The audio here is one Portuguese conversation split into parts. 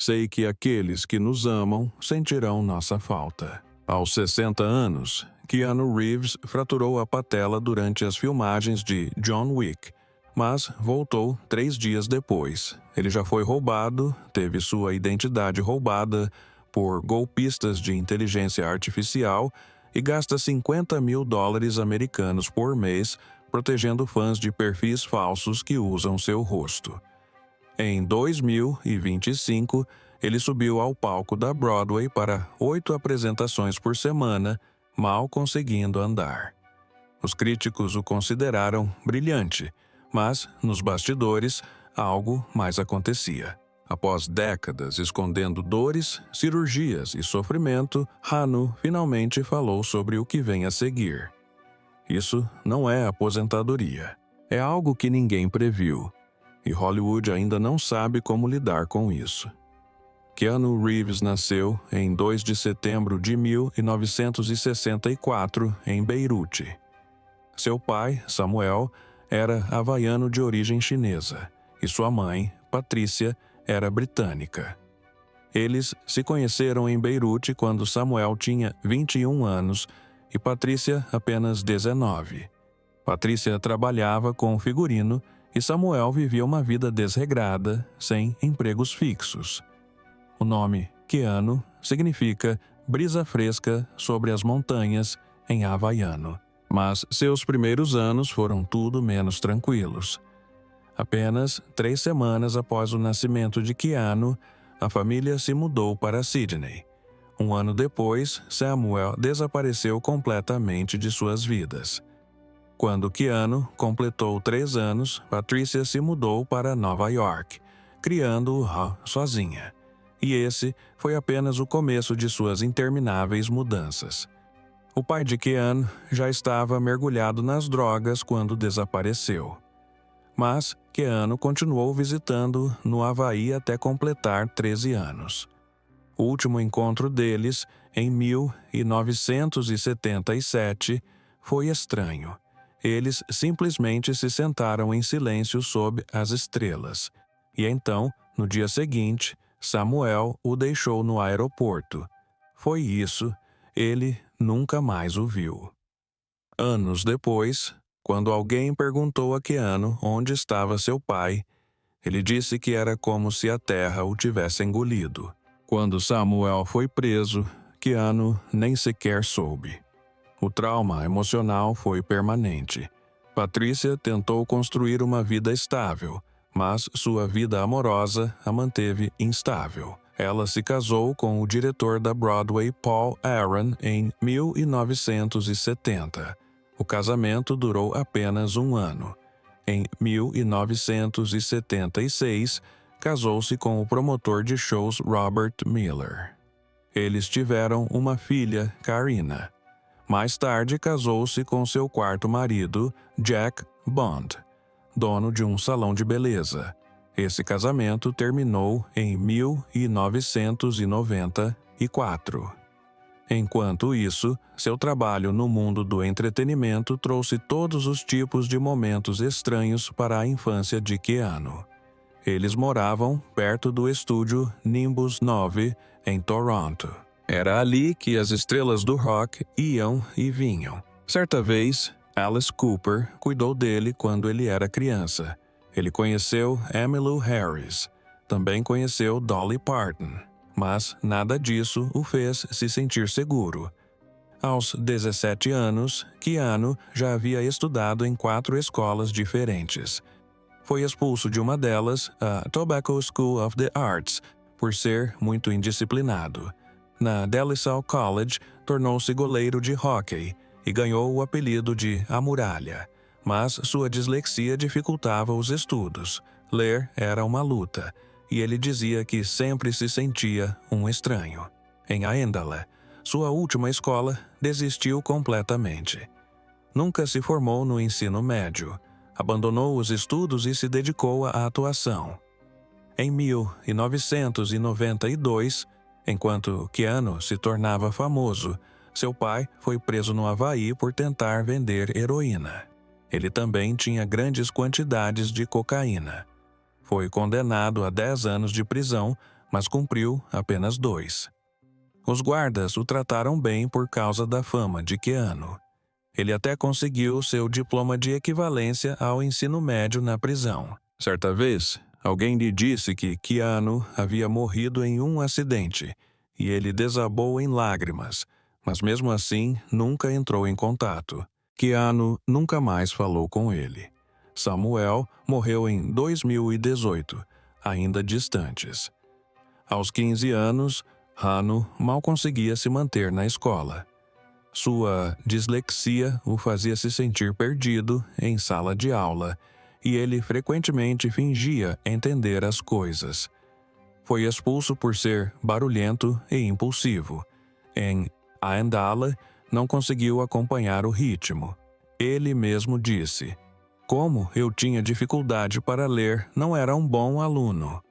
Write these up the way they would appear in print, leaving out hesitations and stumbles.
Sei que aqueles que nos amam sentirão nossa falta. Aos 60 anos, Keanu Reeves fraturou a patela durante as filmagens de John Wick, mas voltou 3 dias depois. Ele já foi roubado, teve sua identidade roubada por golpistas de inteligência artificial e gasta $50 mil americanos por mês protegendo fãs de perfis falsos que usam seu rosto. Em 2025, ele subiu ao palco da Broadway para 8 apresentações por semana, mal conseguindo andar. Os críticos o consideraram brilhante, mas, nos bastidores, algo mais acontecia. Após décadas escondendo dores, cirurgias e sofrimento, Hanu finalmente falou sobre o que vem a seguir. Isso não é aposentadoria. É algo que ninguém previu. E Hollywood ainda não sabe como lidar com isso. Keanu Reeves nasceu em 2 de setembro de 1964 em Beirute. Seu pai, Samuel, era havaiano de origem chinesa e sua mãe, Patrícia, era britânica. Eles se conheceram em Beirute quando Samuel tinha 21 anos e Patrícia apenas 19. Patrícia trabalhava com figurino e Samuel vivia uma vida desregrada, sem empregos fixos. O nome Keanu significa brisa fresca sobre as montanhas em havaiano. Mas seus primeiros anos foram tudo menos tranquilos. Apenas 3 semanas após o nascimento de Keanu, a família se mudou para Sydney. Um ano depois, Samuel desapareceu completamente de suas vidas. Quando Keanu completou 3 anos, Patrícia se mudou para Nova York, criando-o sozinha. E esse foi apenas o começo de suas intermináveis mudanças. O pai de Keanu já estava mergulhado nas drogas quando desapareceu. Mas Keanu continuou visitando no Havaí até completar 13 anos. O último encontro deles, em 1977, foi estranho. Eles simplesmente se sentaram em silêncio sob as estrelas. E então, no dia seguinte, Samuel o deixou no aeroporto. Foi isso, ele nunca mais o viu. Anos depois, quando alguém perguntou a Keanu onde estava seu pai, ele disse que era como se a terra o tivesse engolido. Quando Samuel foi preso, Keanu nem sequer soube. O trauma emocional foi permanente. Patrícia tentou construir uma vida estável, mas sua vida amorosa a manteve instável. Ela se casou com o diretor da Broadway Paul Aaron em 1970. O casamento durou apenas 1 ano. Em 1976, casou-se com o promotor de shows Robert Miller. Eles tiveram uma filha, Karina. Mais tarde, casou-se com seu 4º marido, Jack Bond, dono de um salão de beleza. Esse casamento terminou em 1994. Enquanto isso, seu trabalho no mundo do entretenimento trouxe todos os tipos de momentos estranhos para a infância de Keanu. Eles moravam perto do estúdio Nimbus 9, em Toronto. Era ali que as estrelas do rock iam e vinham. Certa vez, Alice Cooper cuidou dele quando ele era criança. Ele conheceu Emmylou Harris. Também conheceu Dolly Parton. Mas nada disso o fez se sentir seguro. Aos 17 anos, Keanu já havia estudado em 4 escolas diferentes. Foi expulso de uma delas, a Tobacco School of the Arts, por ser muito indisciplinado. Na De La Salle College, tornou-se goleiro de hóquei e ganhou o apelido de A Muralha. Mas sua dislexia dificultava os estudos. Ler era uma luta, e ele dizia que sempre se sentia um estranho. Em Aendale, sua última escola, desistiu completamente. Nunca se formou no ensino médio. Abandonou os estudos e se dedicou à atuação. Em 1992, enquanto Keanu se tornava famoso, seu pai foi preso no Havaí por tentar vender heroína. Ele também tinha grandes quantidades de cocaína. Foi condenado a 10 anos de prisão, mas cumpriu apenas 2. Os guardas o trataram bem por causa da fama de Keanu. Ele até conseguiu seu diploma de equivalência ao ensino médio na prisão. Certa vez, alguém lhe disse que Keanu havia morrido em um acidente, e ele desabou em lágrimas, mas mesmo assim nunca entrou em contato. Keanu nunca mais falou com ele. Samuel morreu em 2018, ainda distantes. Aos 15 anos, Hanno mal conseguia se manter na escola. Sua dislexia o fazia se sentir perdido em sala de aula, e ele frequentemente fingia entender as coisas. Foi expulso por ser barulhento e impulsivo. Em Aendala, não conseguiu acompanhar o ritmo. Ele mesmo disse: "Como eu tinha dificuldade para ler, não era um bom aluno."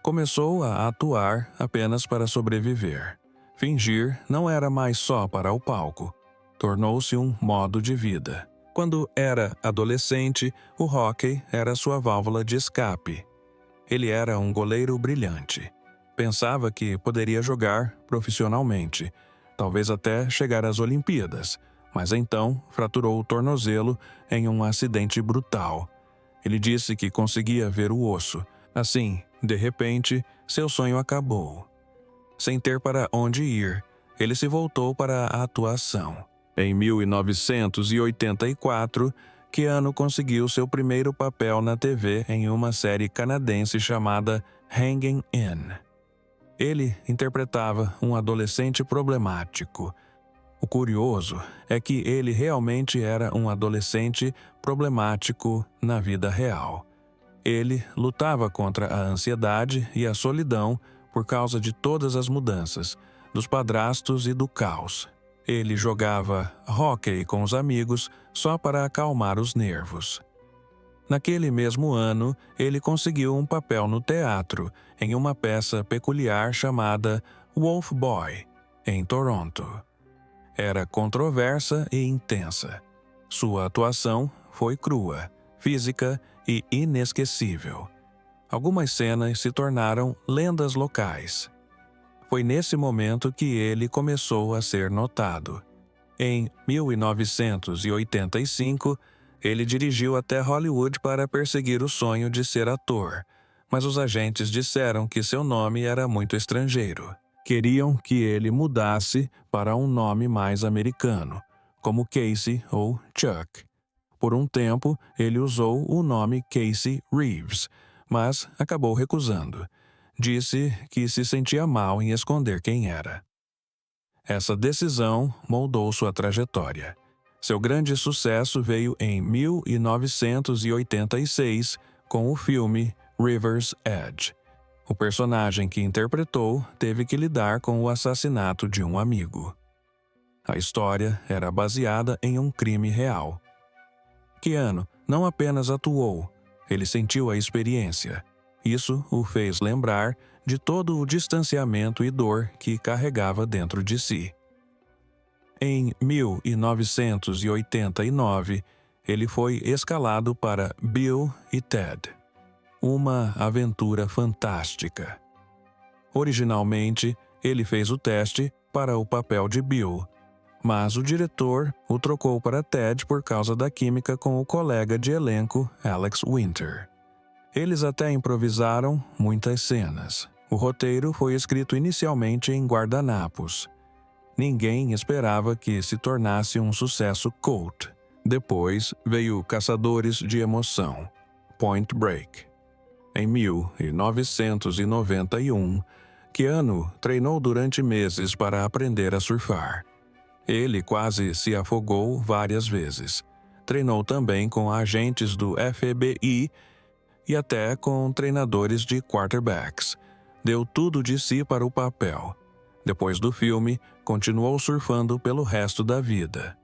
Começou a atuar apenas para sobreviver. Fingir não era mais só para o palco. Tornou-se um modo de vida. Quando era adolescente, o hóquei era sua válvula de escape. Ele era um goleiro brilhante. Pensava que poderia jogar profissionalmente, talvez até chegar às Olimpíadas, mas então fraturou o tornozelo em um acidente brutal. Ele disse que conseguia ver o osso. Assim, de repente, seu sonho acabou. Sem ter para onde ir, ele se voltou para a atuação. Em 1984, Keanu conseguiu seu primeiro papel na TV em uma série canadense chamada Hanging In. Ele interpretava um adolescente problemático. O curioso é que ele realmente era um adolescente problemático na vida real. Ele lutava contra a ansiedade e a solidão por causa de todas as mudanças, dos padrastos e do caos. Ele jogava hóquei com os amigos só para acalmar os nervos. Naquele mesmo ano, ele conseguiu um papel no teatro, em uma peça peculiar chamada Wolf Boy, em Toronto. Era controversa e intensa. Sua atuação foi crua, física e inesquecível. Algumas cenas se tornaram lendas locais. Foi nesse momento que ele começou a ser notado. Em 1985, ele dirigiu até Hollywood para perseguir o sonho de ser ator, mas os agentes disseram que seu nome era muito estrangeiro. Queriam que ele mudasse para um nome mais americano, como Casey ou Chuck. Por um tempo, ele usou o nome Casey Reeves, mas acabou recusando. Disse que se sentia mal em esconder quem era. Essa decisão moldou sua trajetória. Seu grande sucesso veio em 1986 com o filme River's Edge. O personagem que interpretou teve que lidar com o assassinato de um amigo. A história era baseada em um crime real. Keanu não apenas atuou, ele sentiu a experiência. Isso o fez lembrar de todo o distanciamento e dor que carregava dentro de si. Em 1989, ele foi escalado para Bill e Ted. Uma aventura fantástica. Originalmente, ele fez o teste para o papel de Bill, mas o diretor o trocou para Ted por causa da química com o colega de elenco Alex Winter. Eles até improvisaram muitas cenas. O roteiro foi escrito inicialmente em guardanapos. Ninguém esperava que se tornasse um sucesso cult. Depois veio Caçadores de Emoção, Point Break. Em 1991, Keanu treinou durante meses para aprender a surfar. Ele quase se afogou várias vezes. Treinou também com agentes do FBI e até com treinadores de quarterbacks. Deu tudo de si para o papel. Depois do filme, continuou surfando pelo resto da vida.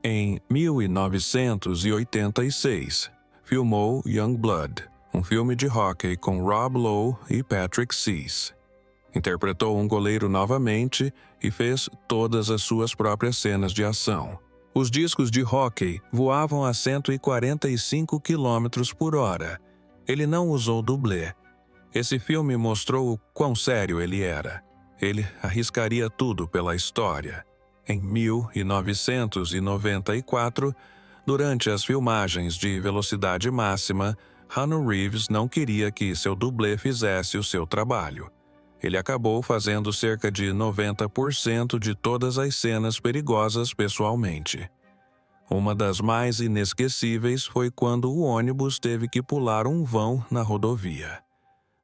Em 1986, filmou Youngblood, um filme de hóquei com Rob Lowe e Patrick Sease. Interpretou um goleiro novamente e fez todas as suas próprias cenas de ação. Os discos de hóquei voavam a 145 km por hora. Ele não usou dublê. Esse filme mostrou o quão sério ele era. Ele arriscaria tudo pela história. Em 1994, durante as filmagens de Velocidade Máxima, Keanu Reeves não queria que seu dublê fizesse o seu trabalho. Ele acabou fazendo cerca de 90% de todas as cenas perigosas pessoalmente. Uma das mais inesquecíveis foi quando o ônibus teve que pular um vão na rodovia.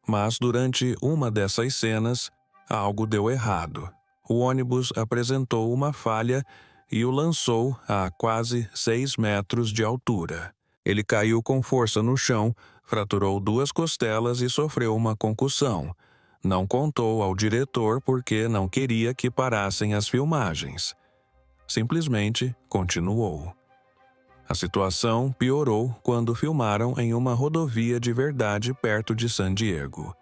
Mas durante uma dessas cenas, algo deu errado. O ônibus apresentou uma falha e o lançou a quase 6 metros de altura. Ele caiu com força no chão, fraturou 2 costelas e sofreu uma concussão. Não contou ao diretor porque não queria que parassem as filmagens. Simplesmente continuou. A situação piorou quando filmaram em uma rodovia de verdade perto de San Diego.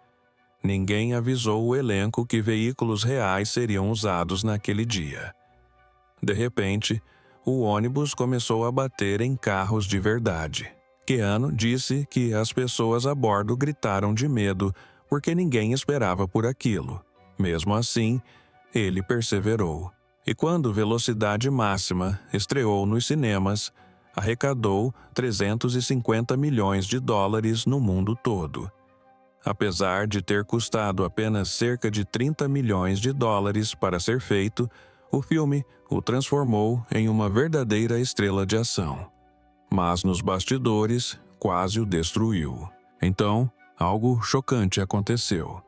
Ninguém avisou o elenco que veículos reais seriam usados naquele dia. De repente, o ônibus começou a bater em carros de verdade. Keanu disse que as pessoas a bordo gritaram de medo porque ninguém esperava por aquilo. Mesmo assim, ele perseverou. E quando Velocidade Máxima estreou nos cinemas, arrecadou 350 milhões de dólares no mundo todo. Apesar de ter custado apenas cerca de 30 milhões de dólares para ser feito, o filme o transformou em uma verdadeira estrela de ação. Mas nos bastidores, quase o destruiu. Então, algo chocante aconteceu.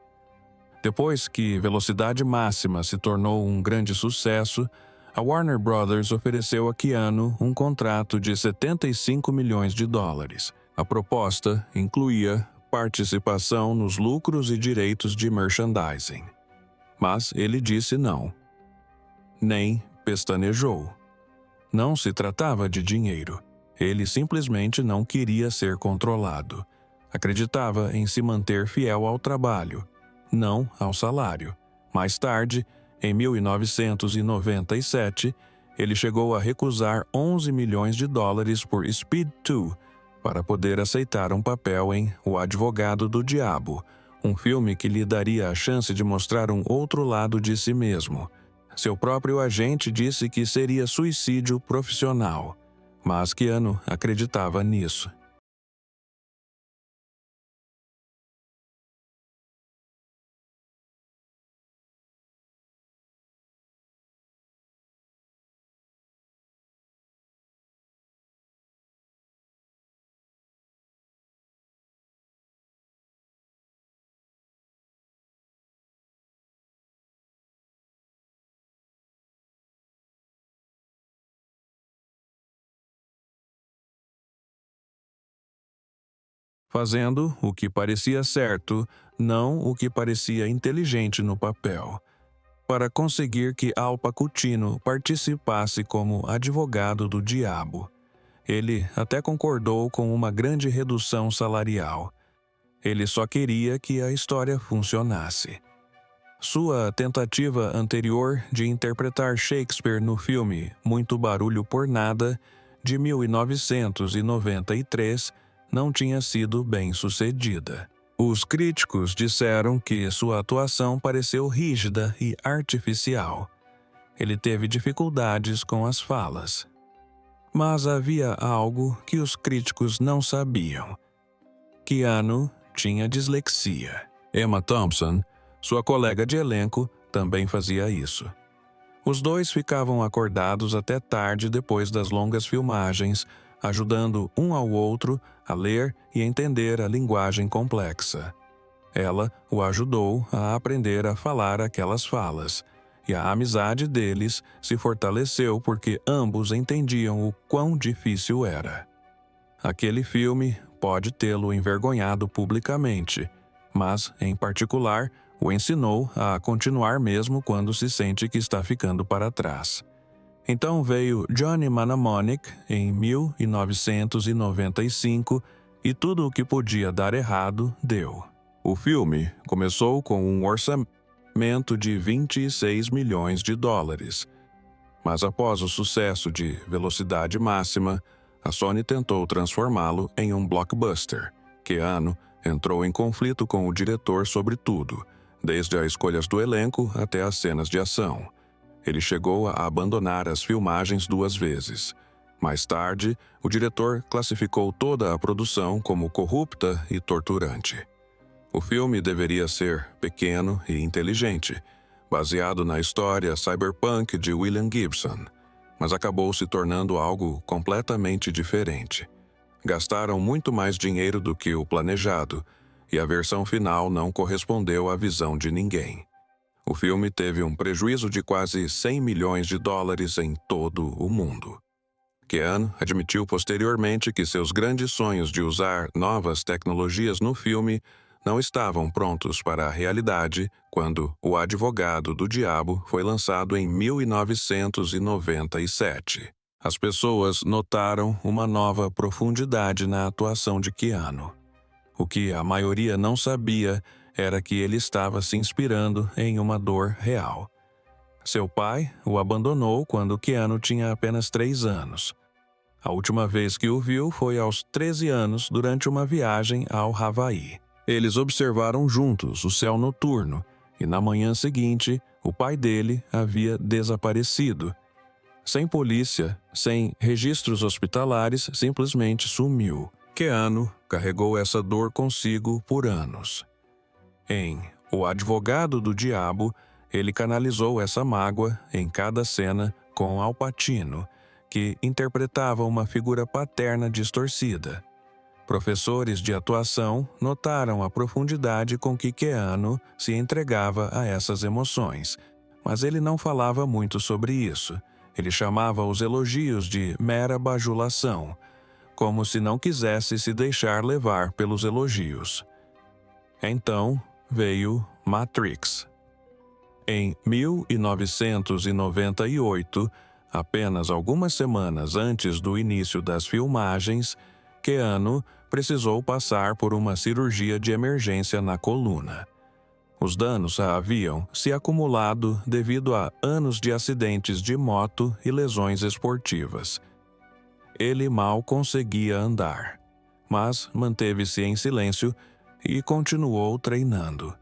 Depois que Velocidade Máxima se tornou um grande sucesso, a Warner Brothers ofereceu a Keanu um contrato de 75 milhões de dólares. A proposta incluía participação nos lucros e direitos de merchandising. Mas ele disse não. Nem pestanejou. Não se tratava de dinheiro. Ele simplesmente não queria ser controlado. Acreditava em se manter fiel ao trabalho, não ao salário. Mais tarde, em 1997, ele chegou a recusar 11 milhões de dólares por Speed 2 para poder aceitar um papel em O Advogado do Diabo, um filme que lhe daria a chance de mostrar um outro lado de si mesmo. Seu próprio agente disse que seria suicídio profissional, mas Keanu acreditava nisso. Fazendo o que parecia certo, não o que parecia inteligente no papel, para conseguir que Al Pacino participasse como advogado do diabo. Ele até concordou com uma grande redução salarial. Ele só queria que a história funcionasse. Sua tentativa anterior de interpretar Shakespeare no filme Muito Barulho por Nada, de 1993, não tinha sido bem sucedida. Os críticos disseram que sua atuação pareceu rígida e artificial. Ele teve dificuldades com as falas. Mas havia algo que os críticos não sabiam. Keanu tinha dislexia. Emma Thompson, sua colega de elenco, também fazia isso. Os dois ficavam acordados até tarde depois das longas filmagens, ajudando um ao outro a ler e entender a linguagem complexa. Ela o ajudou a aprender a falar aquelas falas, e a amizade deles se fortaleceu porque ambos entendiam o quão difícil era. Aquele filme pode tê-lo envergonhado publicamente, mas, em particular, o ensinou a continuar mesmo quando se sente que está ficando para trás. Então veio Johnny Mnemonic em 1995 e tudo o que podia dar errado deu. O filme começou com um orçamento de 26 milhões de dólares. Mas após o sucesso de Velocidade Máxima, a Sony tentou transformá-lo em um blockbuster. Keanu entrou em conflito com o diretor sobre tudo, desde as escolhas do elenco até as cenas de ação. Ele chegou a abandonar as filmagens 2 vezes. Mais tarde, o diretor classificou toda a produção como corrupta e torturante. O filme deveria ser pequeno e inteligente, baseado na história cyberpunk de William Gibson, mas acabou se tornando algo completamente diferente. Gastaram muito mais dinheiro do que o planejado, e a versão final não correspondeu à visão de ninguém. O filme teve um prejuízo de quase 100 milhões de dólares em todo o mundo. Keanu admitiu posteriormente que seus grandes sonhos de usar novas tecnologias no filme não estavam prontos para a realidade quando O Advogado do Diabo foi lançado em 1997. As pessoas notaram uma nova profundidade na atuação de Keanu. O que a maioria não sabia era que ele estava se inspirando em uma dor real. Seu pai o abandonou quando Keanu tinha apenas 3 anos. A última vez que o viu foi aos 13 anos durante uma viagem ao Havaí. Eles observaram juntos o céu noturno e na manhã seguinte o pai dele havia desaparecido. Sem polícia, sem registros hospitalares, simplesmente sumiu. Keanu carregou essa dor consigo por anos. Em O Advogado do Diabo, ele canalizou essa mágoa em cada cena com Al Pacino, que interpretava uma figura paterna distorcida. Professores de atuação notaram a profundidade com que Keanu se entregava a essas emoções, mas ele não falava muito sobre isso. Ele chamava os elogios de mera bajulação, como se não quisesse se deixar levar pelos elogios. Então veio Matrix. Em 1998, apenas algumas semanas antes do início das filmagens, Keanu precisou passar por uma cirurgia de emergência na coluna. Os danos haviam se acumulado devido a anos de acidentes de moto e lesões esportivas. Ele mal conseguia andar, mas manteve-se em silêncio e continuou treinando.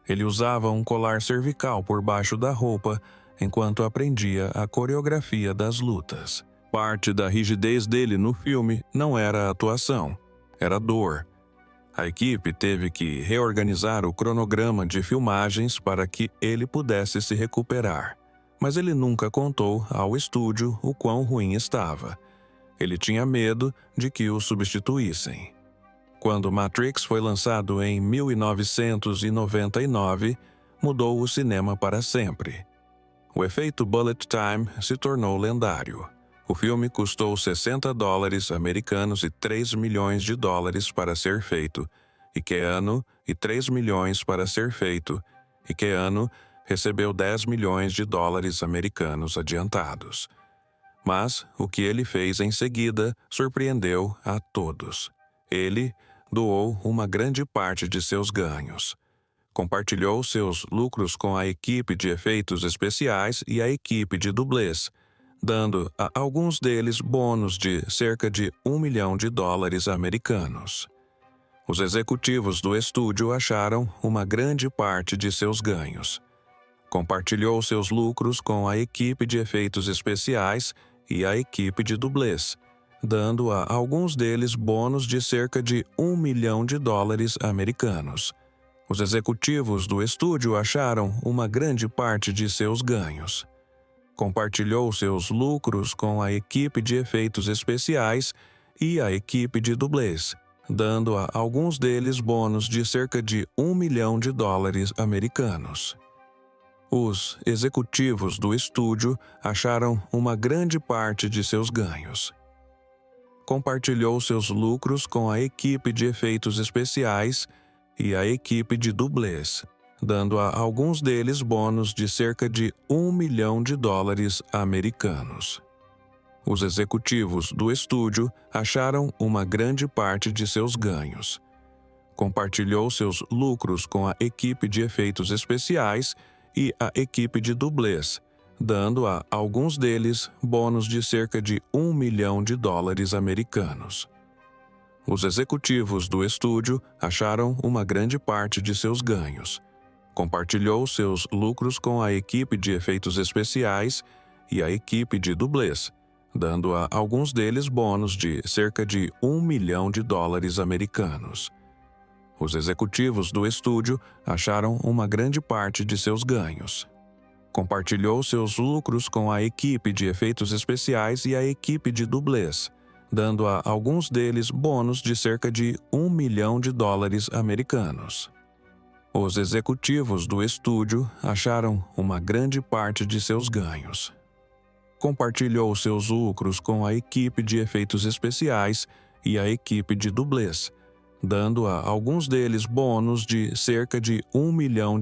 Ele usava um colar cervical por baixo da roupa enquanto aprendia a coreografia das lutas. Parte da rigidez dele no filme não era a atuação, era dor. A equipe teve que reorganizar o cronograma de filmagens para que ele pudesse se recuperar, mas ele nunca contou ao estúdio o quão ruim estava. Ele tinha medo de que o substituíssem. Quando Matrix foi lançado em 1999, mudou o cinema para sempre. O efeito Bullet Time se tornou lendário. O filme custou 60 dólares americanos e 3 milhões de dólares para ser feito, e Keanu recebeu 10 milhões de dólares americanos adiantados. Mas o que ele fez em seguida surpreendeu a todos. Ele doou uma grande parte de seus ganhos. Compartilhou seus lucros com a equipe de efeitos especiais e a equipe de dublês, dando a alguns deles bônus de cerca de 1 milhão de dólares americanos. Os executivos do estúdio acharam uma grande parte de seus ganhos. Compartilhou seus lucros com a equipe de efeitos especiais e a equipe de dublês, dando a alguns deles bônus de cerca de 1 milhão de dólares americanos. Os executivos do estúdio acharam uma grande parte de seus ganhos. Compartilhou seus lucros com a equipe de efeitos especiais e a equipe de dublês, dando a alguns deles bônus de cerca de 1 milhão de dólares americanos. Os executivos do estúdio acharam uma grande parte de seus ganhos. Compartilhou seus lucros com a equipe de efeitos especiais e a equipe de dublês, dando a alguns deles bônus de cerca de 1 milhão de dólares americanos. Os executivos do estúdio acharam uma grande parte de seus ganhos. Compartilhou seus lucros com a equipe de efeitos especiais e a equipe de dublês, dando a alguns deles bônus de cerca de 1 milhão de dólares americanos. Os executivos do estúdio acharam uma grande parte de seus ganhos. Compartilhou seus lucros com a equipe de efeitos especiais e a equipe de dublês, dando a alguns deles bônus de cerca de $1 milhão americanos. Os executivos do estúdio acharam uma grande parte de seus ganhos. Compartilhou seus lucros com a equipe de efeitos especiais e a equipe de dublês, dando a alguns deles bônus de cerca de $1 milhão americanos. Os executivos do estúdio acharam uma grande parte de seus ganhos. Compartilhou seus lucros com a equipe de efeitos especiais e a equipe de dublês, dando a alguns deles bônus de cerca de $1 milhão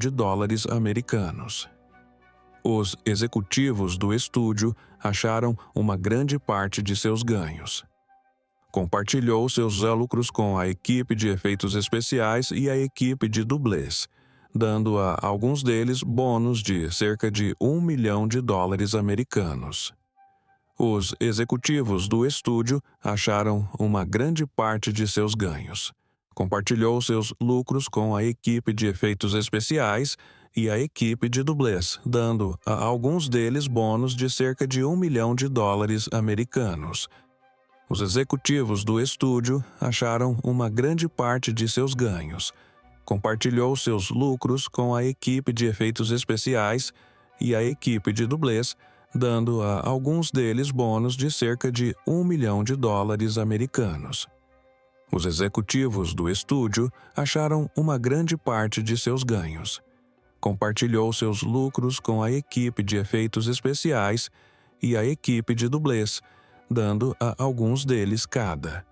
americanos. Os executivos do estúdio acharam uma grande parte de seus ganhos. Compartilhou seus lucros com a equipe de efeitos especiais e a equipe de dublês, dando a alguns deles bônus de cerca de $1 milhão americanos. Os executivos do estúdio acharam uma grande parte de seus ganhos. Compartilhou seus lucros com a equipe de efeitos especiais e a equipe de dublês, dando a alguns deles bônus de cerca de $1 milhão americanos. Os executivos do estúdio acharam uma grande parte de seus ganhos. Compartilhou seus lucros com a equipe de efeitos especiais e a equipe de dublês, dando a alguns deles bônus de cerca de $1 milhão americanos. Os executivos do estúdio acharam uma grande parte de seus ganhos. Compartilhou seus lucros com a equipe de efeitos especiais e a equipe de dublês, dando a alguns deles cada.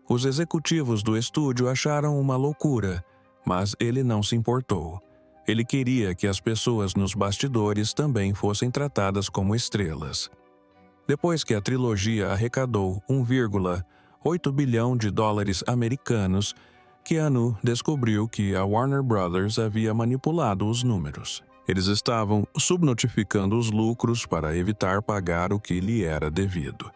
Os executivos do estúdio acharam uma loucura, mas ele não se importou. Ele queria que as pessoas nos bastidores também fossem tratadas como estrelas. Depois que a trilogia arrecadou $1,8 bilhão americanos, Keanu descobriu que a Warner Brothers havia manipulado os números. Eles estavam subnotificando os lucros para evitar pagar o que lhe era devido.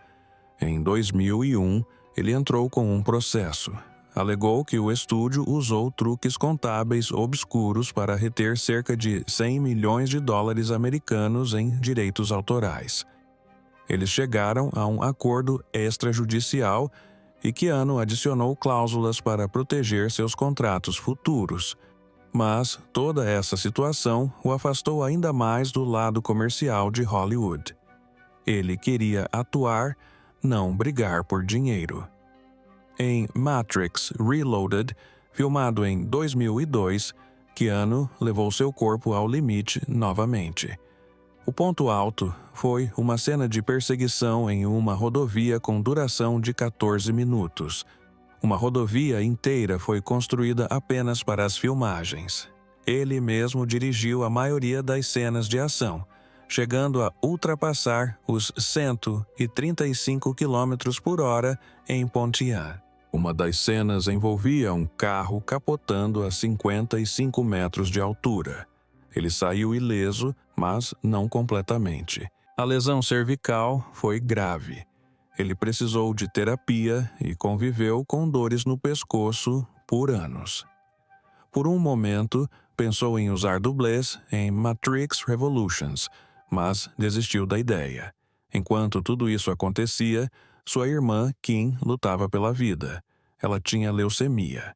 Em 2001, ele entrou com um processo. Alegou que o estúdio usou truques contábeis obscuros para reter cerca de $100 milhões americanos em direitos autorais. Eles chegaram a um acordo extrajudicial e Keanu adicionou cláusulas para proteger seus contratos futuros. Mas toda essa situação o afastou ainda mais do lado comercial de Hollywood. Ele queria atuar, não brigar por dinheiro. Em Matrix Reloaded, filmado em 2002, Keanu levou seu corpo ao limite novamente. O ponto alto foi uma cena de perseguição em uma rodovia com duração de 14 minutos. Uma rodovia inteira foi construída apenas para as filmagens. Ele mesmo dirigiu a maioria das cenas de ação, chegando a ultrapassar os 135 km/h em Pontiac. Uma das cenas envolvia um carro capotando a 55 metros de altura. Ele saiu ileso, mas não completamente. A lesão cervical foi grave. Ele precisou de terapia e conviveu com dores no pescoço por anos. Por um momento, pensou em usar dublês em Matrix Revolutions, mas desistiu da ideia. Enquanto tudo isso acontecia, sua irmã, Kim, lutava pela vida. Ela tinha leucemia.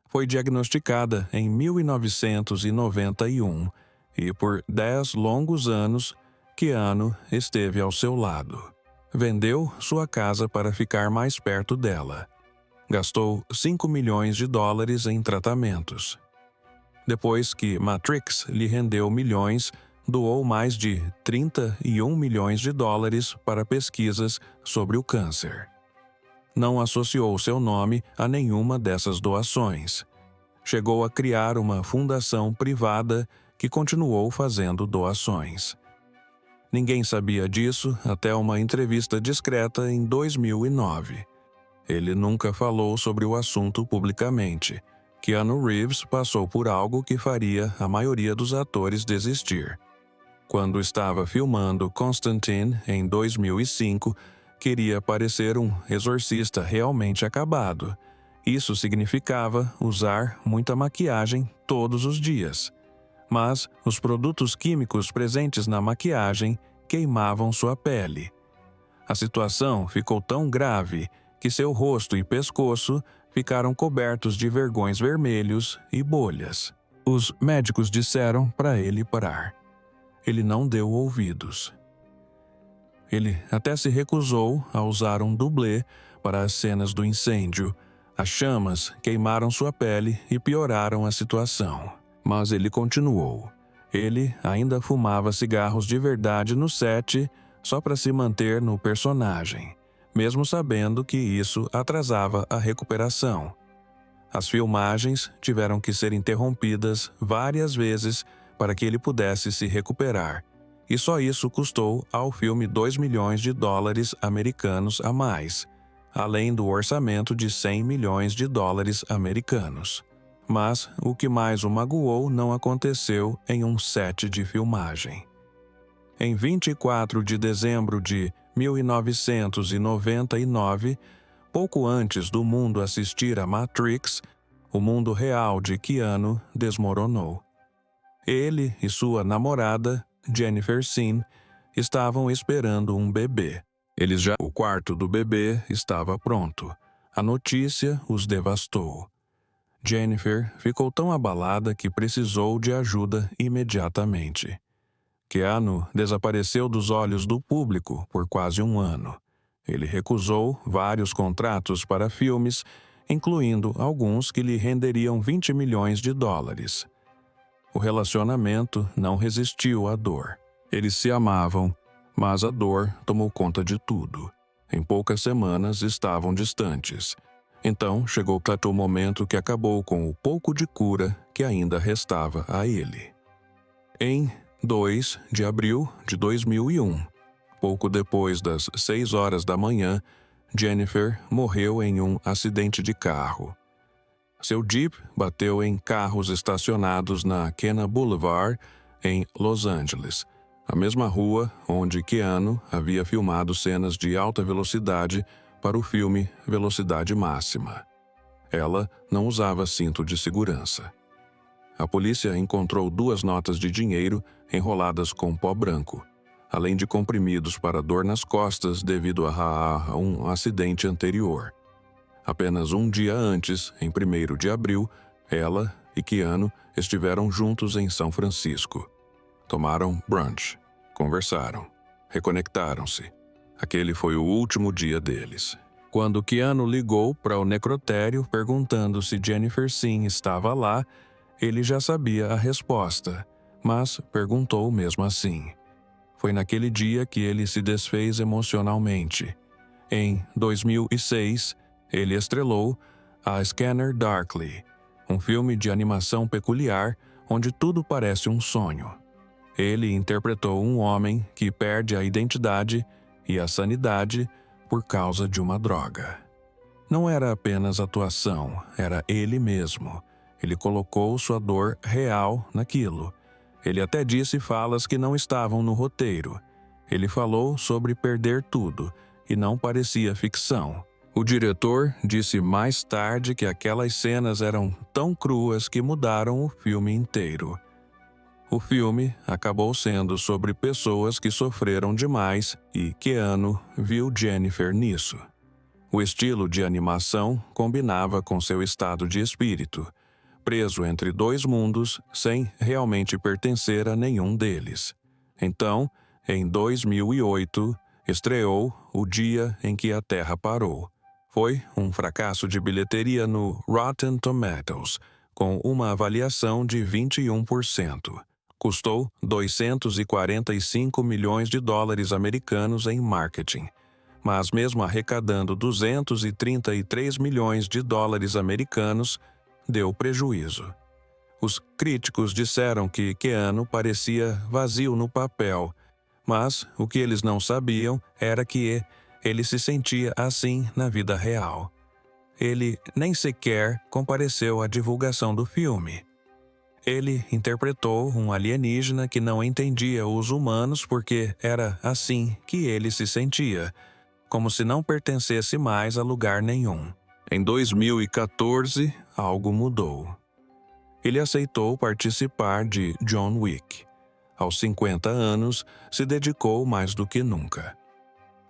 Foi diagnosticada em 1991 e, por 10 longos anos, Keanu esteve ao seu lado. Vendeu sua casa para ficar mais perto dela. Gastou $5 milhões em tratamentos. Depois que Matrix lhe rendeu milhões, doou mais de $31 milhões para pesquisas sobre o câncer. Não associou seu nome a nenhuma dessas doações. Chegou a criar uma fundação privada que continuou fazendo doações. Ninguém sabia disso até uma entrevista discreta em 2009. Ele nunca falou sobre o assunto publicamente. Keanu Reeves passou por algo que faria a maioria dos atores desistir. Quando estava filmando Constantine em 2005, queria parecer um exorcista realmente acabado. Isso significava usar muita maquiagem todos os dias. Mas os produtos químicos presentes na maquiagem queimavam sua pele. A situação ficou tão grave que seu rosto e pescoço ficaram cobertos de vergões vermelhos e bolhas. Os médicos disseram para ele parar. Ele não deu ouvidos. Ele até se recusou a usar um dublê para as cenas do incêndio. As chamas queimaram sua pele e pioraram a situação. Mas ele continuou. Ele ainda fumava cigarros de verdade no set só para se manter no personagem, mesmo sabendo que isso atrasava a recuperação. As filmagens tiveram que ser interrompidas várias vezes para que ele pudesse se recuperar, e só isso custou ao filme $2 milhões americanos a mais, além do orçamento de $100 milhões americanos. Mas o que mais o magoou não aconteceu em um set de filmagem. Em 24 de dezembro de 1999, pouco antes do mundo assistir a Matrix, o mundo real de Keanu desmoronou. Ele e sua namorada, Jennifer Sin, estavam esperando um bebê. O quarto do bebê estava pronto. A notícia os devastou. Jennifer ficou tão abalada que precisou de ajuda imediatamente. Keanu desapareceu dos olhos do público por quase um ano. Ele recusou vários contratos para filmes, incluindo alguns que lhe renderiam $20 milhões. O relacionamento não resistiu à dor. Eles se amavam, mas a dor tomou conta de tudo. Em poucas semanas estavam distantes. Então chegou o momento que acabou com o pouco de cura que ainda restava a ele. Em 2 de abril de 2001, pouco depois das 6 horas da manhã, Jennifer morreu em um acidente de carro. Seu Jeep bateu em carros estacionados na Kenna Boulevard, em Los Angeles, a mesma rua onde Keanu havia filmado cenas de alta velocidade para o filme Velocidade Máxima. Ela não usava cinto de segurança. A polícia encontrou 2 notas de dinheiro enroladas com pó branco, além de comprimidos para dor nas costas devido a um acidente anterior. Apenas um dia antes, em 1º de abril, ela e Keanu estiveram juntos em São Francisco. Tomaram brunch, conversaram, reconectaram-se. Aquele foi o último dia deles. Quando Keanu ligou para o necrotério perguntando se Jennifer Sin estava lá, ele já sabia a resposta, mas perguntou mesmo assim. Foi naquele dia que ele se desfez emocionalmente. Em 2006, ele estrelou A Scanner Darkly, um filme de animação peculiar onde tudo parece um sonho. Ele interpretou um homem que perde a identidade e a sanidade por causa de uma droga. Não era apenas atuação, era ele mesmo. Ele colocou sua dor real naquilo. Ele até disse falas que não estavam no roteiro. Ele falou sobre perder tudo, e não parecia ficção. O diretor disse mais tarde que aquelas cenas eram tão cruas que mudaram o filme inteiro. O filme acabou sendo sobre pessoas que sofreram demais e Keanu viu Jennifer nisso. O estilo de animação combinava com seu estado de espírito, preso entre 2 mundos sem realmente pertencer a nenhum deles. Então, em 2008, estreou O Dia em que a Terra Parou. Foi um fracasso de bilheteria no Rotten Tomatoes, com uma avaliação de 21%. Custou $245 milhões americanos em marketing, mas mesmo arrecadando $233 milhões americanos, deu prejuízo. Os críticos disseram que Keanu parecia vazio no papel, mas o que eles não sabiam era que ele se sentia assim na vida real. Ele nem sequer compareceu à divulgação do filme. Ele interpretou um alienígena que não entendia os humanos porque era assim que ele se sentia, como se não pertencesse mais a lugar nenhum. Em 2014, algo mudou. Ele aceitou participar de John Wick. Aos 50 anos, se dedicou mais do que nunca.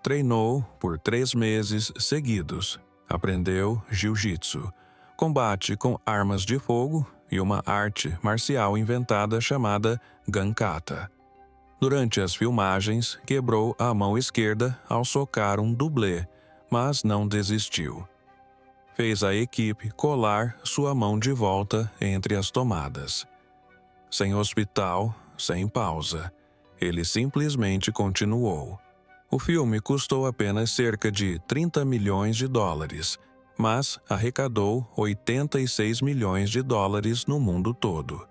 Treinou por 3 meses seguidos. Aprendeu jiu-jitsu, combate com armas de fogo e uma arte marcial inventada chamada Gankata. Durante as filmagens, quebrou a mão esquerda ao socar um dublê, mas não desistiu. Fez a equipe colar sua mão de volta entre as tomadas. Sem hospital, sem pausa, ele simplesmente continuou. O filme custou apenas cerca de 30 milhões de dólares, mas arrecadou 86 milhões de dólares no mundo todo.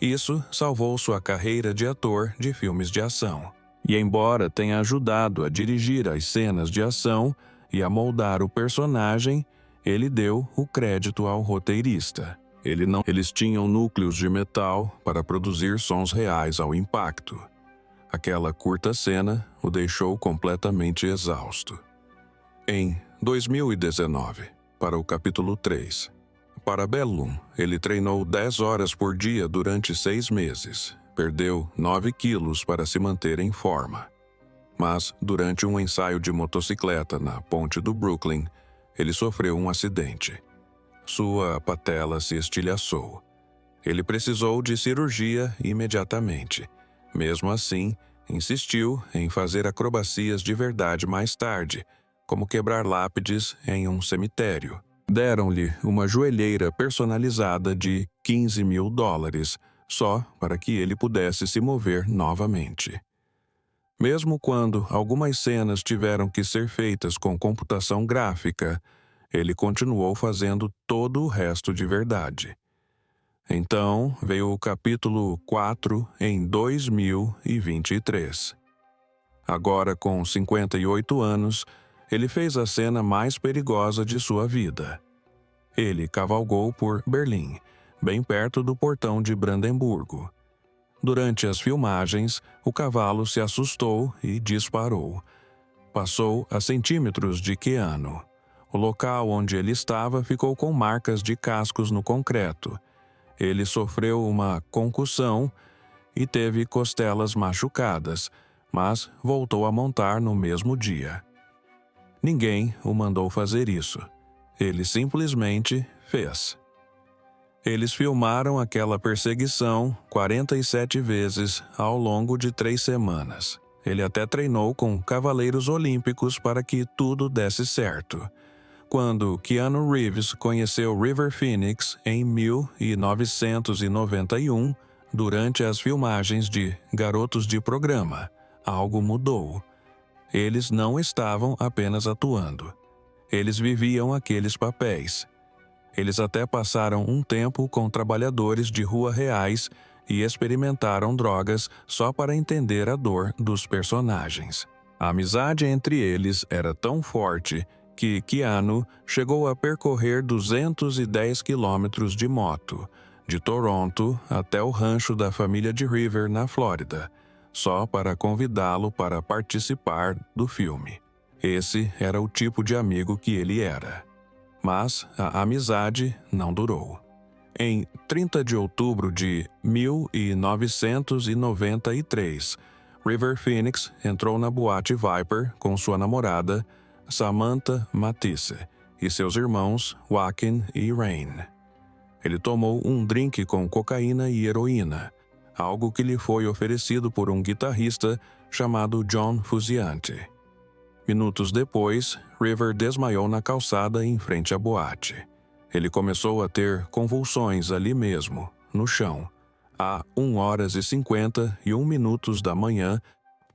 Isso salvou sua carreira de ator de filmes de ação. E embora tenha ajudado a dirigir as cenas de ação e a moldar o personagem, ele deu o crédito ao roteirista. Eles tinham núcleos de metal para produzir sons reais ao impacto. Aquela curta cena o deixou completamente exausto. Em 2019, para o capítulo 3, Parabellum, ele treinou 10 horas por dia durante 6 meses. Perdeu 9 quilos para se manter em forma. Mas, durante um ensaio de motocicleta na ponte do Brooklyn, ele sofreu um acidente. Sua patela se estilhaçou. Ele precisou de cirurgia imediatamente. Mesmo assim, insistiu em fazer acrobacias de verdade mais tarde, como quebrar lápides em um cemitério. Deram-lhe uma joelheira personalizada de 15 mil dólares, só para que ele pudesse se mover novamente. Mesmo quando algumas cenas tiveram que ser feitas com computação gráfica, ele continuou fazendo todo o resto de verdade. Então, veio o capítulo 4 em 2023. Agora, com 58 anos, ele fez a cena mais perigosa de sua vida. Ele cavalgou por Berlim, bem perto do portão de Brandemburgo. Durante as filmagens, o cavalo se assustou e disparou. Passou a centímetros de Keanu. O local onde ele estava ficou com marcas de cascos no concreto. Ele sofreu uma concussão e teve costelas machucadas, mas voltou a montar no mesmo dia. Ninguém o mandou fazer isso. Ele simplesmente fez. Eles filmaram aquela perseguição 47 vezes ao longo de 3 semanas. Ele até treinou com cavaleiros olímpicos para que tudo desse certo. Quando Keanu Reeves conheceu River Phoenix em 1991, durante as filmagens de Garotos de Programa, algo mudou. Eles não estavam apenas atuando. Eles viviam aqueles papéis. Eles até passaram um tempo com trabalhadores de rua reais e experimentaram drogas só para entender a dor dos personagens. A amizade entre eles era tão forte que Keanu chegou a percorrer 210 quilômetros de moto, de Toronto até o rancho da família de River, na Flórida, só para convidá-lo para participar do filme. Esse era o tipo de amigo que ele era. Mas a amizade não durou. Em 30 de outubro de 1993, River Phoenix entrou na boate Viper com sua namorada, Samantha Matisse, e seus irmãos Joaquin e Rain. Ele tomou um drink com cocaína e heroína, algo que lhe foi oferecido por um guitarrista chamado John Frusciante. Minutos depois, River desmaiou na calçada em frente à boate. Ele começou a ter convulsões ali mesmo, no chão, a 1h51 da manhã,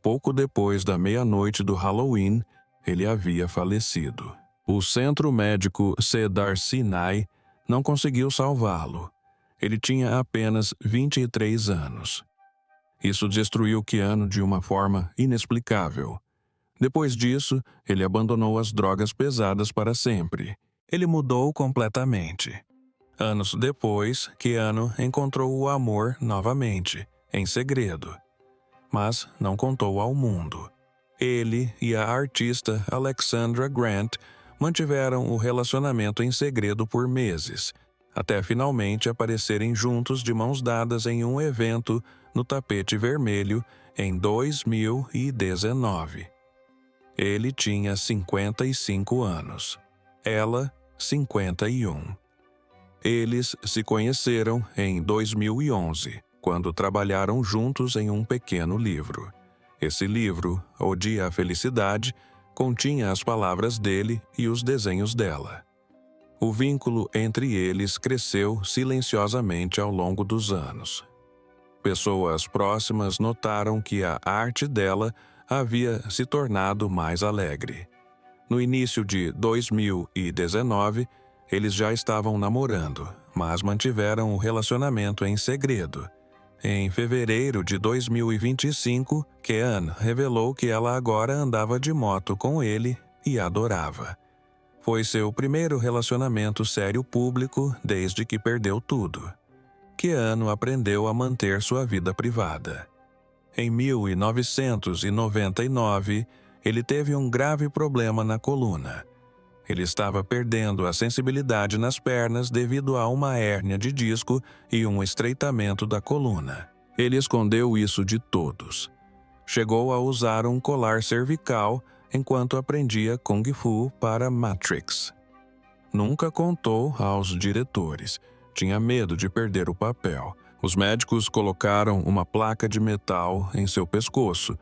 pouco depois da meia-noite do Halloween. Ele havia falecido. O centro médico Cedar Sinai não conseguiu salvá-lo. Ele tinha apenas 23 anos. Isso destruiu Keanu de uma forma inexplicável. Depois disso, ele abandonou as drogas pesadas para sempre. Ele mudou completamente. Anos depois, Keanu encontrou o amor novamente, em segredo. Mas não contou ao mundo. Ele e a artista Alexandra Grant mantiveram o relacionamento em segredo por meses, até finalmente aparecerem juntos de mãos dadas em um evento no tapete vermelho em 2019. Ele tinha 55 anos. Ela, 51. Eles se conheceram em 2011, quando trabalharam juntos em um pequeno livro. Esse livro, O Dia à Felicidade, continha as palavras dele e os desenhos dela. O vínculo entre eles cresceu silenciosamente ao longo dos anos. Pessoas próximas notaram que a arte dela havia se tornado mais alegre. No início de 2019, eles já estavam namorando, mas mantiveram o relacionamento em segredo. Em fevereiro de 2025, Kean revelou que ela agora andava de moto com ele e adorava. Foi seu primeiro relacionamento sério público desde que perdeu tudo. Keanu aprendeu a manter sua vida privada. Em 1999, ele teve um grave problema na coluna. Ele estava perdendo a sensibilidade nas pernas devido a uma hérnia de disco e um estreitamento da coluna. Ele escondeu isso de todos. Chegou a usar um colar cervical enquanto aprendia Kung Fu para Matrix. Nunca contou aos diretores. Tinha medo de perder o papel. Os médicos colocaram uma placa de metal em seu pescoço,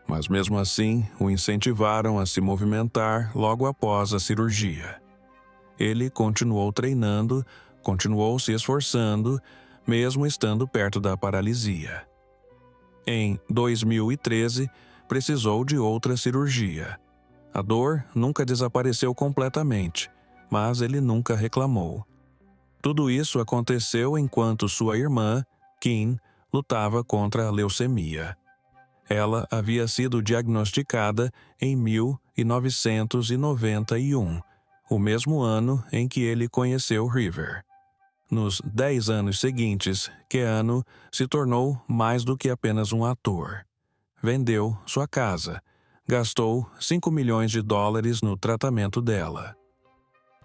mas mesmo assim o incentivaram a se movimentar logo após a cirurgia. Ele continuou treinando, continuou se esforçando, mesmo estando perto da paralisia. Em 2013, precisou de outra cirurgia. A dor nunca desapareceu completamente, mas ele nunca reclamou. Tudo isso aconteceu enquanto sua irmã, Kim, lutava contra a leucemia. Ela havia sido diagnosticada em 1991, o mesmo ano em que ele conheceu River. Nos 10 anos seguintes, Keanu se tornou mais do que apenas um ator. Vendeu sua casa, gastou $5 milhões no tratamento dela.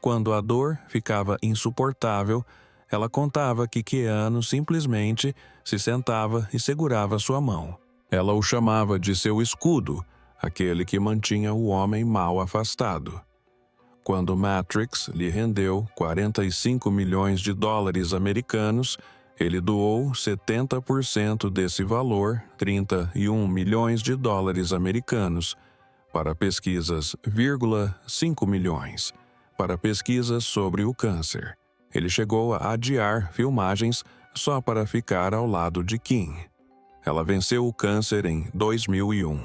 Quando a dor ficava insuportável, ela contava que Keanu simplesmente se sentava e segurava sua mão. Ela o chamava de seu escudo, aquele que mantinha o homem mal afastado. Quando Matrix lhe rendeu $45 milhões americanos, ele doou 70% desse valor, $31 milhões americanos, para pesquisas, 5 milhões, para pesquisas sobre o câncer. Ele chegou a adiar filmagens só para ficar ao lado de Kim. Ela venceu o câncer em 2001.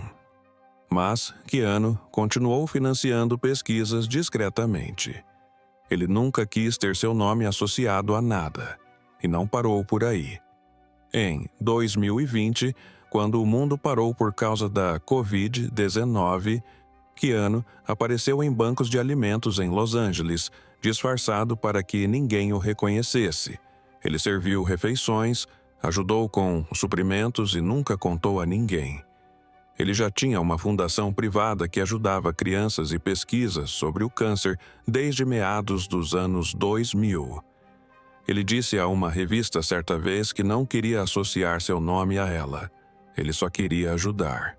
Mas Keanu continuou financiando pesquisas discretamente. Ele nunca quis ter seu nome associado a nada, e não parou por aí. Em 2020, quando o mundo parou por causa da Covid-19, Keanu apareceu em bancos de alimentos em Los Angeles, disfarçado para que ninguém o reconhecesse. Ele serviu refeições, ajudou com suprimentos e nunca contou a ninguém. Ele já tinha uma fundação privada que ajudava crianças e pesquisas sobre o câncer desde meados dos anos 2000. Ele disse a uma revista certa vez que não queria associar seu nome a ela. Ele só queria ajudar.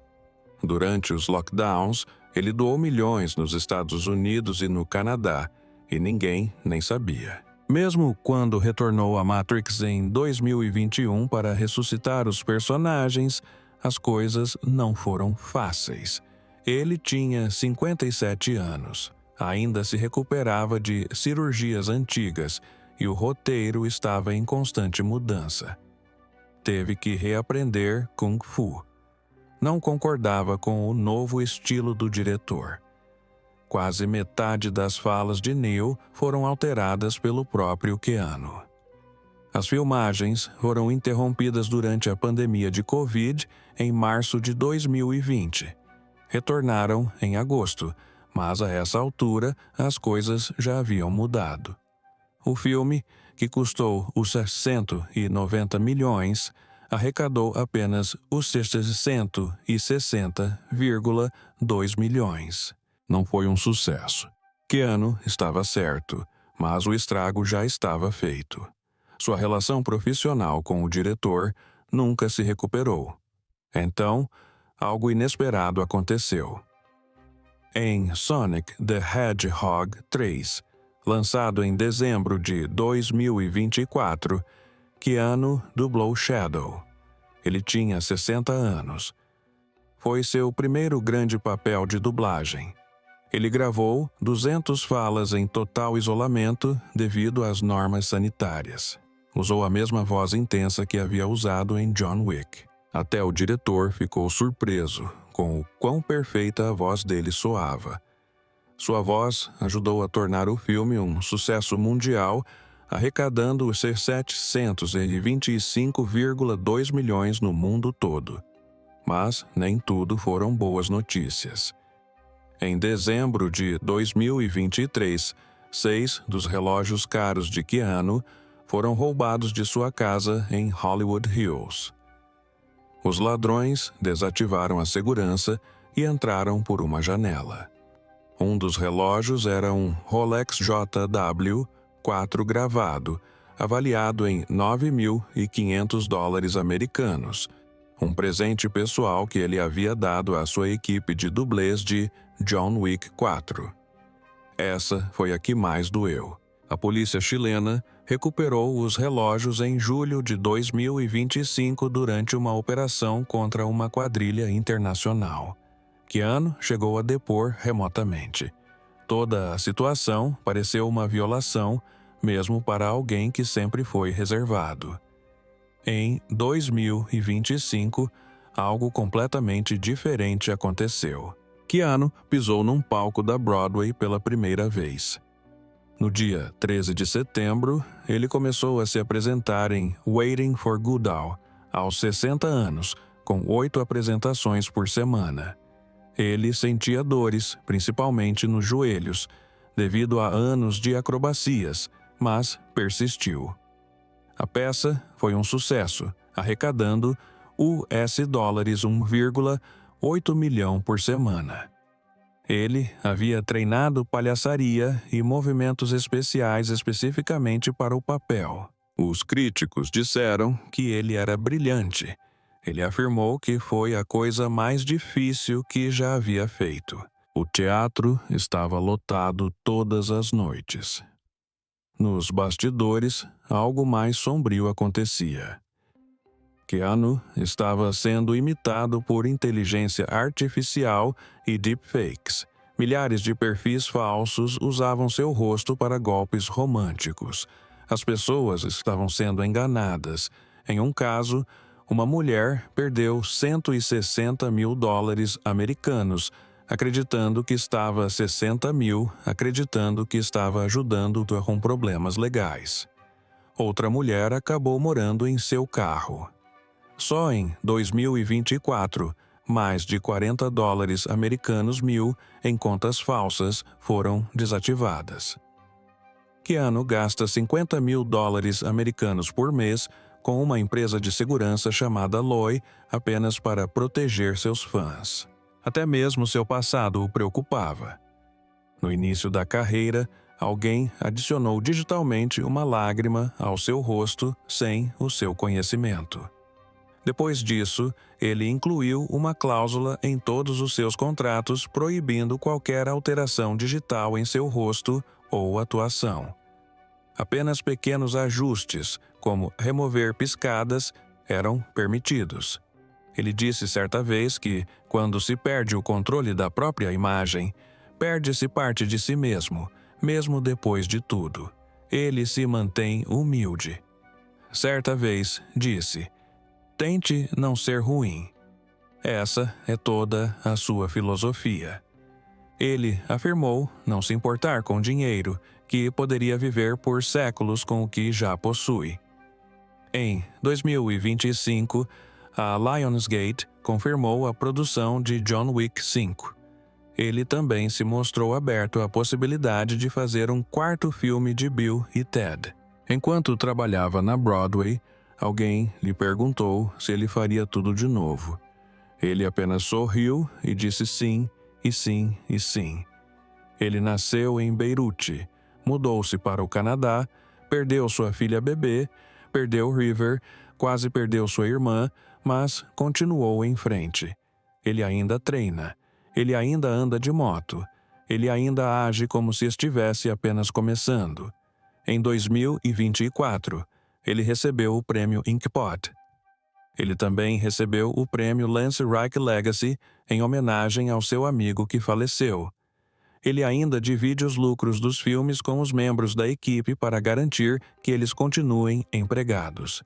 Durante os lockdowns, ele doou milhões nos Estados Unidos e no Canadá, e ninguém nem sabia. Mesmo quando retornou a Matrix em 2021 para ressuscitar os personagens, as coisas não foram fáceis. Ele tinha 57 anos, ainda se recuperava de cirurgias antigas e o roteiro estava em constante mudança. Teve que reaprender Kung Fu. Não concordava com o novo estilo do diretor. Quase metade das falas de Neo foram alteradas pelo próprio Keanu. As filmagens foram interrompidas durante a pandemia de Covid em março de 2020. Retornaram em agosto, mas a essa altura as coisas já haviam mudado. O filme, que custou os 190 milhões, arrecadou apenas os 660,2 milhões. Não foi um sucesso. Keanu estava certo, mas o estrago já estava feito. Sua relação profissional com o diretor nunca se recuperou. Então, algo inesperado aconteceu. Em Sonic the Hedgehog 3, lançado em dezembro de 2024, Keanu dublou Shadow. Ele tinha 60 anos. Foi seu primeiro grande papel de dublagem. Ele gravou 200 falas em total isolamento devido às normas sanitárias. Usou a mesma voz intensa que havia usado em John Wick. Até o diretor ficou surpreso com o quão perfeita a voz dele soava. Sua voz ajudou a tornar o filme um sucesso mundial, arrecadando os seus 725,2 milhões no mundo todo. Mas nem tudo foram boas notícias. Em dezembro de 2023, 6 dos relógios caros de Keanu foram roubados de sua casa em Hollywood Hills. Os ladrões desativaram a segurança e entraram por uma janela. Um dos relógios era um Rolex JW4 gravado, avaliado em $9.500 americanos, um presente pessoal que ele havia dado à sua equipe de dublês de John Wick 4. Essa foi a que mais doeu. A polícia chilena recuperou os relógios em julho de 2025 durante uma operação contra uma quadrilha internacional. Keanu chegou a depor remotamente. Toda a situação pareceu uma violação, mesmo para alguém que sempre foi reservado. Em 2025, algo completamente diferente aconteceu. Keanu pisou num palco da Broadway pela primeira vez. No dia 13 de setembro, ele começou a se apresentar em Waiting for Godot, aos 60 anos, com 8 apresentações por semana. Ele sentia dores, principalmente nos joelhos, devido a anos de acrobacias, mas persistiu. A peça foi um sucesso, arrecadando US$ 1,8 milhão por semana. Ele havia treinado palhaçaria e movimentos especiais especificamente para o papel. Os críticos disseram que ele era brilhante. Ele afirmou que foi a coisa mais difícil que já havia feito. O teatro estava lotado todas as noites. Nos bastidores, algo mais sombrio acontecia. Keanu estava sendo imitado por inteligência artificial e deepfakes. Milhares de perfis falsos usavam seu rosto para golpes românticos. As pessoas estavam sendo enganadas. Em um caso, uma mulher perdeu $160 mil americanos, acreditando que estava ajudando com problemas legais. Outra mulher acabou morando em seu carro. Só em 2024, mais de $40 americanos mil em contas falsas foram desativadas. Keanu gasta $50 mil americanos por mês com uma empresa de segurança chamada Loi apenas para proteger seus fãs. Até mesmo seu passado o preocupava. No início da carreira, alguém adicionou digitalmente uma lágrima ao seu rosto sem o seu conhecimento. Depois disso, ele incluiu uma cláusula em todos os seus contratos proibindo qualquer alteração digital em seu rosto ou atuação. Apenas pequenos ajustes, como remover piscadas, eram permitidos. Ele disse certa vez que, quando se perde o controle da própria imagem, perde-se parte de si mesmo, mesmo depois de tudo. Ele se mantém humilde. Certa vez, disse: "Tente não ser ruim." Essa é toda a sua filosofia. Ele afirmou não se importar com dinheiro, que poderia viver por séculos com o que já possui. Em 2025, a Lionsgate confirmou a produção de John Wick 5. Ele também se mostrou aberto à possibilidade de fazer um quarto filme de Bill e Ted. Enquanto trabalhava na Broadway, alguém lhe perguntou se ele faria tudo de novo. Ele apenas sorriu e disse sim, e sim, e sim. Ele nasceu em Beirute, mudou-se para o Canadá, perdeu sua filha bebê, perdeu River, quase perdeu sua irmã, mas continuou em frente. Ele ainda treina, ele ainda anda de moto, ele ainda age como se estivesse apenas começando. Em 2024, ele recebeu o prêmio Inkpot. Ele também recebeu o prêmio Lance Reich Legacy em homenagem ao seu amigo que faleceu. Ele ainda divide os lucros dos filmes com os membros da equipe para garantir que eles continuem empregados.